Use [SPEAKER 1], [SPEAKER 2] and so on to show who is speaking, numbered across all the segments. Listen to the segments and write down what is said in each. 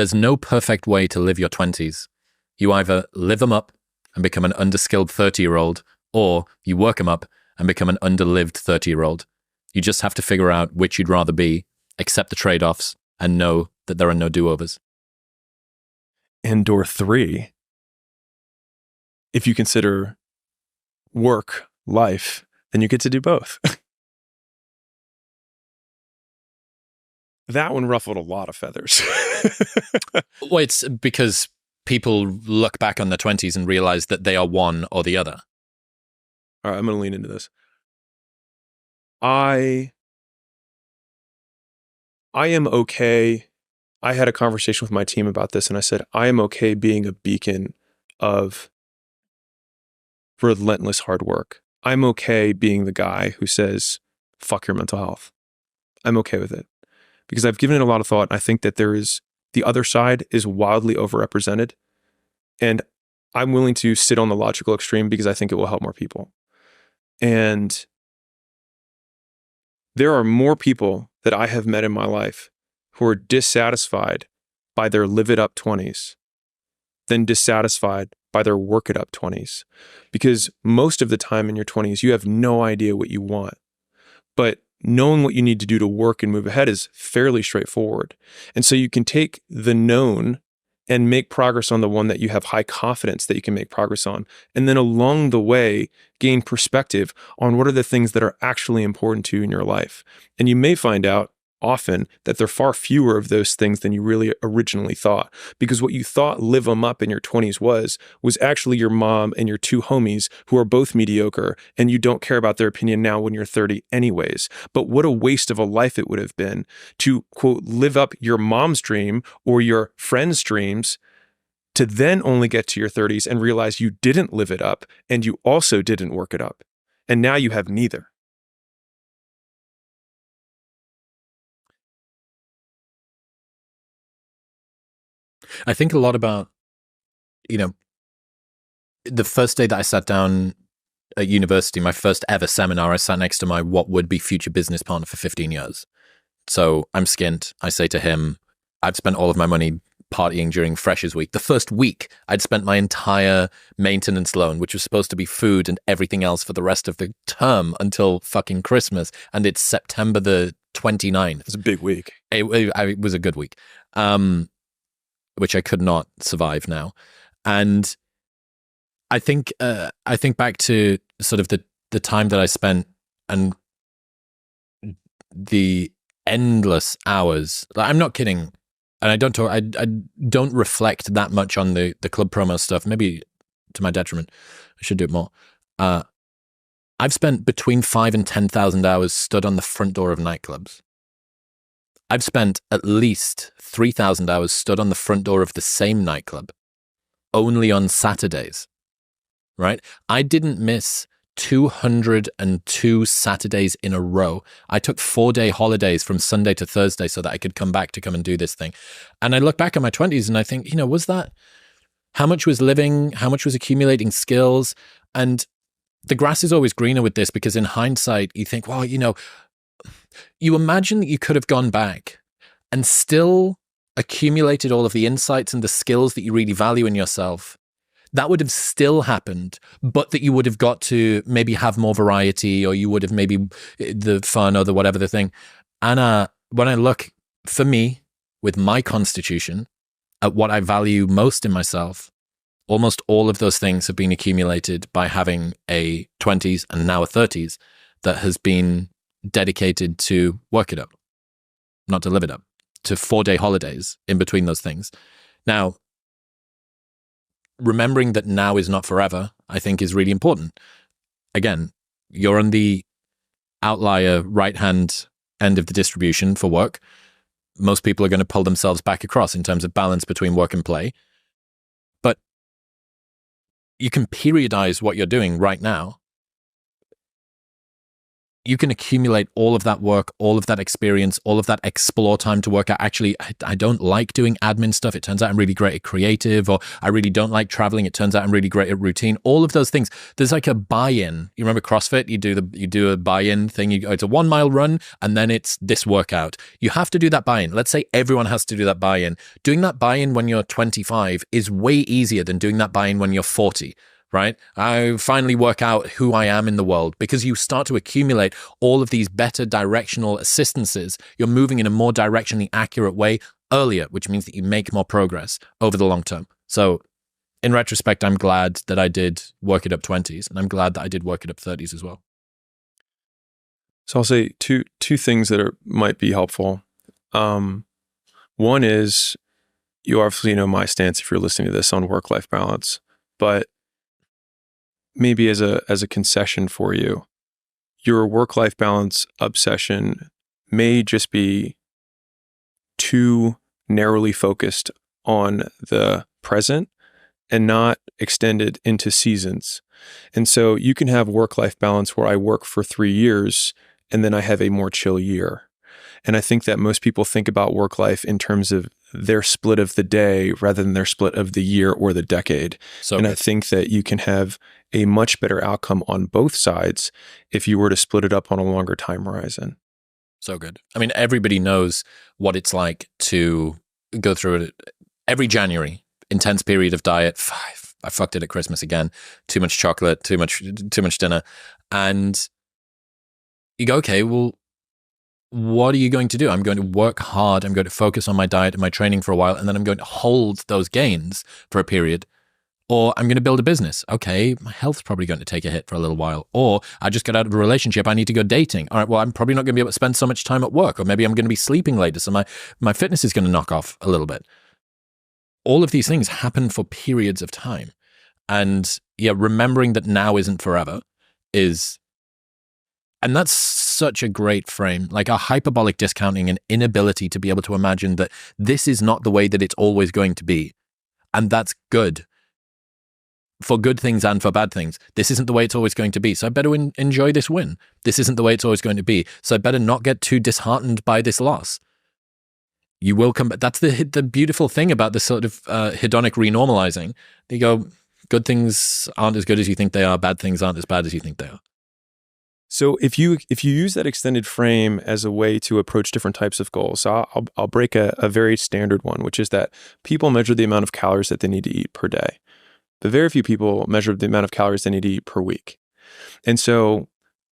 [SPEAKER 1] there's no perfect way to live your 20s. You either live them up and become an underskilled 30-year-old, or you work them up and become an underlived 30-year-old. You just have to figure out which you'd rather be, accept the trade-offs, and know that there are no do-overs.
[SPEAKER 2] And door 3, if you consider work, life, then you get to do both. That one ruffled a lot of feathers.
[SPEAKER 1] Well, it's because people look back on their 20s and realize that they are one or the other.
[SPEAKER 2] All right, I'm going to lean into this. I am okay. I had a conversation with my team about this, and I said, I am okay being a beacon of relentless hard work. I'm okay being the guy who says, fuck your mental health. I'm okay with it because I've given it a lot of thought. And I think that the other side is wildly overrepresented. And I'm willing to sit on the logical extreme because I think it will help more people. And there are more people that I have met in my life who are dissatisfied by their live it up 20s than dissatisfied by their work it up 20s. Because most of the time in your 20s, you have no idea what you want. But knowing what you need to do to work and move ahead is fairly straightforward. And so you can take the known and make progress on the one that you have high confidence that you can make progress on. And then along the way, gain perspective on what are the things that are actually important to you in your life. And you may find out often that there are far fewer of those things than you really originally thought. Because what you thought live them up in your 20s was actually your mom and your 2 homies who are both mediocre, and you don't care about their opinion now when you're 30 anyways. But what a waste of a life it would have been to, quote, live up your mom's dream or your friend's dreams to then only get to your 30s and realize you didn't live it up and you also didn't work it up. And now you have neither.
[SPEAKER 1] I think a lot about, the first day that I sat down at university, my first ever seminar, I sat next to my what would be future business partner for 15 years. So I'm skint. I say to him, I've spent all of my money partying during Freshers Week. The first week, I'd spent my entire maintenance loan, which was supposed to be food and everything else for the rest of the term until fucking Christmas. And it's September the 29th.
[SPEAKER 2] It's a big week.
[SPEAKER 1] It was a good week. Which I could not survive now. And I think back to sort of the time that I spent and the endless hours. I'm not kidding. And I don't reflect that much on the club promo stuff, maybe to my detriment. I should do it more. I've spent between 5,000 and 10,000 hours stood on the front door of nightclubs. I've spent at least 3,000 hours stood on the front door of the same nightclub, only on Saturdays, right? I didn't miss 202 Saturdays in a row. I took 4-day holidays from Sunday to Thursday so that I could come back to come and do this thing. And I look back at my 20s and I think, was that, how much was living, how much was accumulating skills? And the grass is always greener with this because in hindsight, you think, well, you imagine that you could have gone back and still accumulated all of the insights and the skills that you really value in yourself. That would have still happened, but that you would have got to maybe have more variety, or you would have maybe the fun or the whatever the thing. And when I look, for me, with my constitution, at what I value most in myself, almost all of those things have been accumulated by having a 20s and now a 30s that has been dedicated to work it up, not to live it up, to 4-day holidays in between those things. Now, remembering that now is not forever, I think is really important. Again, you're on the outlier right-hand end of the distribution for work. Most people are going to pull themselves back across in terms of balance between work and play. But you can periodize what you're doing right now. you can accumulate all of that work, all of that experience, all of that explore time to work out. Actually, I don't like doing admin stuff. It turns out I'm really great at creative, or I really don't like traveling. It turns out I'm really great at routine. All of those things. There's like a buy-in. You remember CrossFit? You do a buy-in thing. It's a 1 mile run, and then it's this workout. You have to do that buy-in. Let's say everyone has to do that buy-in. Doing that buy-in when you're 25 is way easier than doing that buy-in when you're 40. Right? I finally work out who I am in the world, because you start to accumulate all of these better directional assistances. You're moving in a more directionally accurate way earlier, which means that you make more progress over the long term. So in retrospect, I'm glad that I did work it up 20s, and I'm glad that I did work it up 30s as well.
[SPEAKER 2] So I'll say two things that might be helpful. One is, you obviously know my stance if you're listening to this on work-life balance, but maybe as a concession for you, your work-life balance obsession may just be too narrowly focused on the present and not extended into seasons. And so you can have work-life balance where I work for 3 years and then I have a more chill year. And I think that most people think about work life in terms of their split of the day rather than their split of the year or the decade. And I think that you can have a much better outcome on both sides if you were to split it up on a longer time horizon.
[SPEAKER 1] So good. I mean, everybody knows what it's like to go through it every January. Intense period of diet. I fucked it at Christmas again. Too much chocolate, too much dinner. And you go, okay, well, what are you going to do? I'm going to work hard. I'm going to focus on my diet and my training for a while, and then I'm going to hold those gains for a period. Or I'm going to build a business. Okay, my health's probably going to take a hit for a little while. Or I just got out of a relationship. I need to go dating. All right, well, I'm probably not going to be able to spend so much time at work. Or maybe I'm going to be sleeping later, so my fitness is going to knock off a little bit. All of these things happen for periods of time. And yeah, remembering that now isn't forever is... And that's such a great frame, like a hyperbolic discounting and inability to be able to imagine that this is not the way that it's always going to be. And that's good. For good things and for bad things. This isn't the way it's always going to be. So I better enjoy this win. This isn't the way it's always going to be. So I better not get too disheartened by this loss. You will come back. That's the beautiful thing about this sort of hedonic renormalizing. You go, good things aren't as good as you think they are. Bad things aren't as bad as you think they are.
[SPEAKER 2] So if you use that extended frame as a way to approach different types of goals, so I'll break a very standard one, which is that people measure the amount of calories that they need to eat per day. But very few people measure the amount of calories they need to eat per week. And so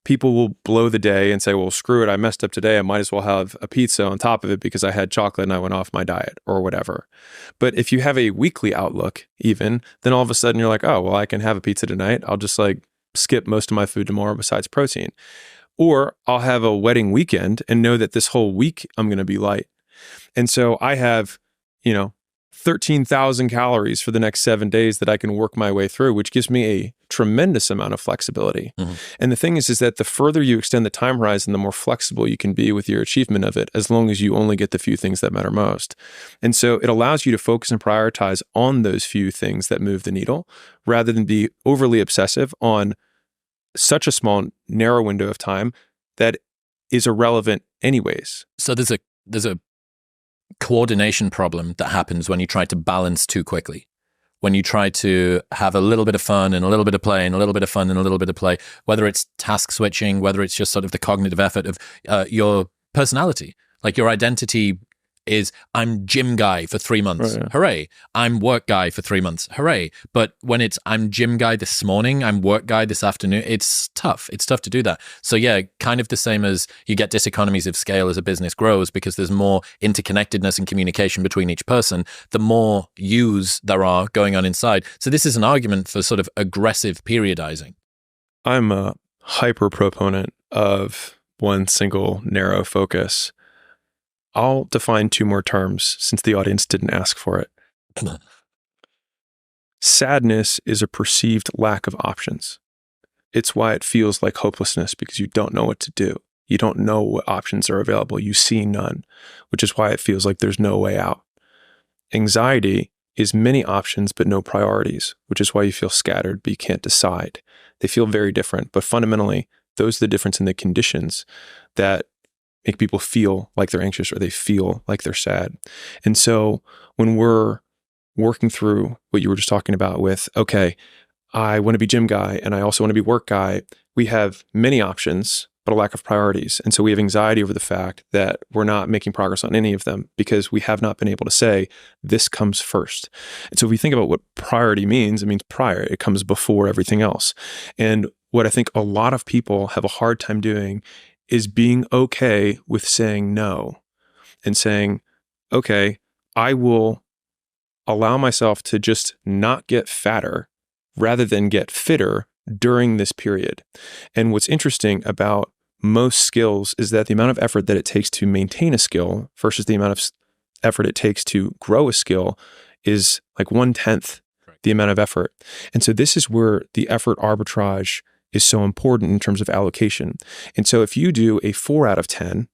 [SPEAKER 2] people will blow the day and say, well, screw it, I messed up today. I might as well have a pizza on top of it because I had chocolate and I went off my diet or whatever. But if you have a weekly outlook even, then all of a sudden you're like, oh, well, I can have a pizza tonight. I'll just skip most of my food tomorrow besides protein. Or I'll have a wedding weekend and know that this whole week I'm going to be light. And so I have, 13,000 calories for the next 7 days that I can work my way through, which gives me a tremendous amount of flexibility. Mm-hmm. And the thing is that the further you extend the time horizon, the more flexible you can be with your achievement of it, as long as you only get the few things that matter most. And so it allows you to focus and prioritize on those few things that move the needle, rather than be overly obsessive on such a small, narrow window of time that is irrelevant anyways.
[SPEAKER 1] So there's a coordination problem that happens when you try to balance too quickly. When you try to have a little bit of fun and a little bit of play and a little bit of fun and a little bit of play, whether it's task switching, whether it's just sort of the cognitive effort of your personality, like your identity is I'm gym guy for 3 months. Right, yeah. Hooray. I'm work guy for 3 months. Hooray. But when it's I'm gym guy this morning, I'm work guy this afternoon, it's tough. It's tough to do that. So yeah, kind of the same as you get diseconomies of scale as a business grows because there's more interconnectedness and communication between each person, the more yous there are going on inside. So this is an argument for sort of aggressive periodizing.
[SPEAKER 2] I'm a hyper proponent of one single narrow focus. I'll define 2 more terms since the audience didn't ask for it. Sadness is a perceived lack of options. It's why it feels like hopelessness, because you don't know what to do. You don't know what options are available. You see none, which is why it feels like there's no way out. Anxiety is many options but no priorities, which is why you feel scattered but you can't decide. They feel very different, but fundamentally, Those are the difference in the conditions that make people feel like they're anxious or they feel like they're sad. And so when we're working through what you were just talking about with, okay, I want to be gym guy and I also want to be work guy, we have many options, but a lack of priorities. And so we have anxiety over the fact that we're not making progress on any of them because we have not been able to say, this comes first. And so if we think about what priority means, it means prior. It comes before everything else. And what I think a lot of people have a hard time doing is being okay with saying no and saying, okay, I will allow myself to just not get fatter rather than get fitter during this period. And what's interesting about most skills is that the amount of effort that it takes to maintain a skill versus the amount of effort it takes to grow a skill is like 1/10 the amount of effort. And so this is where the effort arbitrage is so important in terms of allocation. And so if you do a 4 out of 10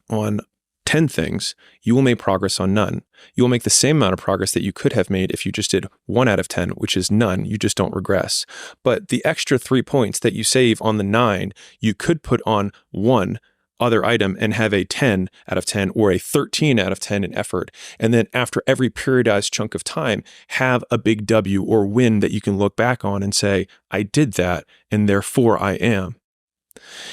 [SPEAKER 2] on 10 things, you will make progress on none. You will make the same amount of progress that you could have made if you just did 1 out of 10, which is none. You just don't regress. But the extra 3 points that you save on the 9, you could put on one other item and have a 10 out of 10 or a 13 out of 10 in effort. And then after every periodized chunk of time, have a big W or win that you can look back on and say, I did that, and therefore I am.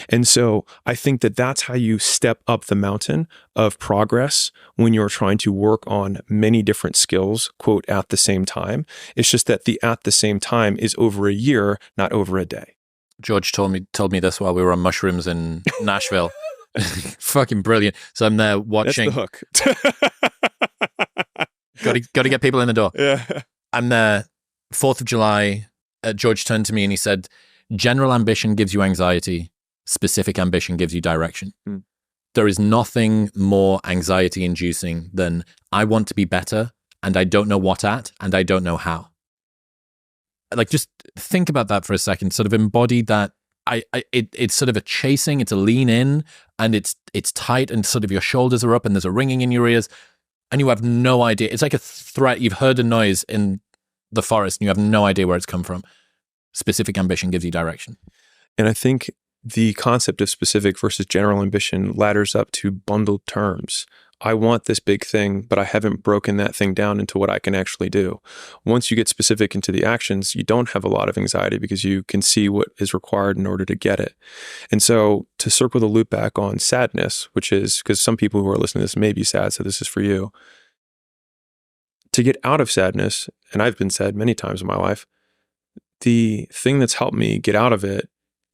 [SPEAKER 2] And so I think that that's how you step up the mountain of progress when you're trying to work on many different skills, quote, at the same time. It's just that the at the same time is over a year, not over a day.
[SPEAKER 1] George told me this while we were on mushrooms in Nashville. Fucking brilliant. So I'm there watching.
[SPEAKER 2] That's the
[SPEAKER 1] hook. Got to get people in the door.
[SPEAKER 2] Yeah.
[SPEAKER 1] I'm there, 4th of July. George turned to me and he said, general ambition gives you anxiety. Specific ambition gives you direction. There is nothing more anxiety inducing than I want to be better and I don't know what at and I don't know how. Like, just think about that for a second. Sort of embody that. It's sort of a chasing. It's a lean in, and it's tight, and sort of your shoulders are up, and there's a ringing in your ears, and you have no idea. It's like a threat. You've heard a noise in the forest, and you have no idea where it's come from. Specific ambition gives you direction.
[SPEAKER 2] And I think the concept of specific versus general ambition ladders up to bundled terms. I want this big thing, but I haven't broken that thing down into what I can actually do. Once you get specific into the actions, you don't have a lot of anxiety because you can see what is required in order to get it. And so to circle the loop back on sadness, which is, because some people who are listening to this may be sad, so this is for you. To get out of sadness, and I've been sad many times in my life, the thing that's helped me get out of it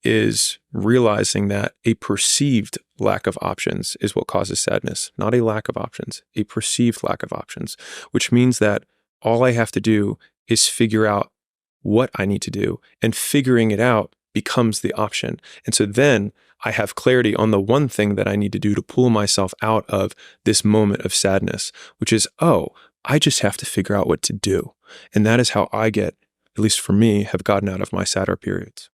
[SPEAKER 2] is realizing that a perceived lack of options is what causes sadness, not a lack of options, a perceived lack of options, which means that all I have to do is figure out what I need to do, and figuring it out becomes the option. And so then I have clarity on the one thing that I need to do to pull myself out of this moment of sadness, which is, oh, I just have to figure out what to do. And that is how I get, at least for me, have gotten out of my sadder periods.